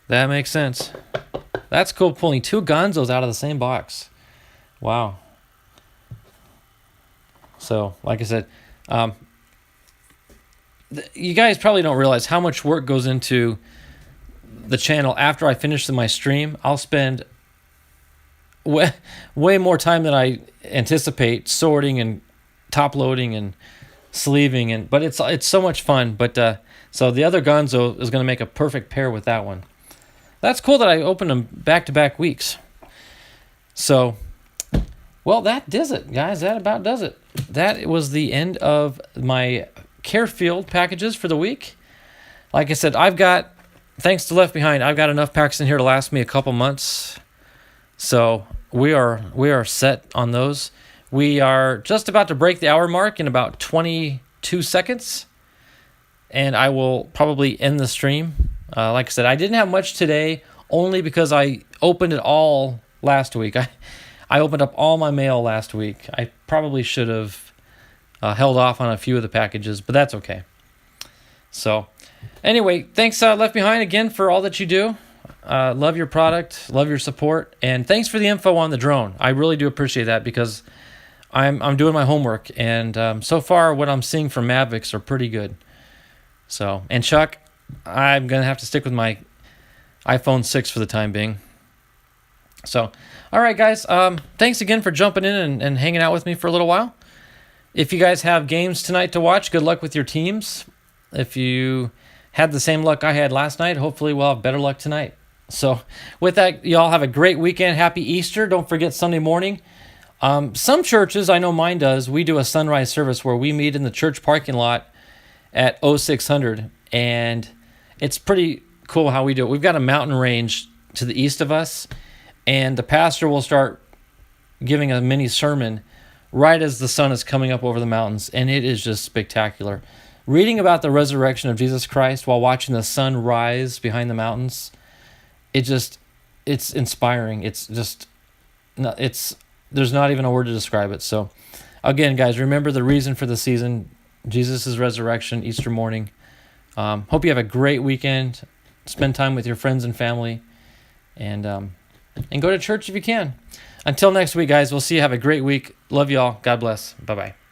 That makes sense. That's cool, pulling two Gonzos out of the same box. Wow. So, like I said, you guys probably don't realize how much work goes into the channel after I finish my stream. I'll spend way more time than I anticipate sorting and top loading and sleeving, but it's so much fun. But so the other Gonzo is going to make a perfect pair with that one. That's cool that I opened them back-to-back weeks. So, well, that does it, guys. That about does it. That was the end of my Karefield packages for the week. Like I said, thanks to Left Behind, I've got enough packs in here to last me a couple months. So we are set on those. We are just about to break the hour mark in about 22 seconds. And I will probably end the stream. Like I said, I didn't have much today, only because I opened it all last week. I opened up all my mail last week. I probably should have held off on a few of the packages, but that's okay. So, anyway, thanks Left Behind again for all that you do. Love your product, love your support, and thanks for the info on the drone. I really do appreciate that because I'm doing my homework, and so far what I'm seeing from Mavics are pretty good. So, and Chuck, I'm going to have to stick with my iPhone 6 for the time being. So, all right, guys. Thanks again for jumping in and hanging out with me for a little while. If you guys have games tonight to watch, good luck with your teams. If you had the same luck I had last night, hopefully we'll have better luck tonight. So, with that, y'all have a great weekend. Happy Easter. Don't forget Sunday morning. Some churches, I know mine does, we do a sunrise service where we meet in the church parking lot at 0600, and it's pretty cool how we do it. We've got a mountain range to the east of us, and the pastor will start giving a mini sermon right as the sun is coming up over the mountains, and it is just spectacular. Reading about the resurrection of Jesus Christ while watching the sun rise behind the mountains, it's inspiring. There's not even a word to describe it. So again, guys, remember the reason for the season, Jesus' resurrection, Easter morning. Hope you have a great weekend. Spend time with your friends and family, and go to church if you can. Until next week, guys, we'll see you. Have a great week. Love y'all. God bless. Bye-bye.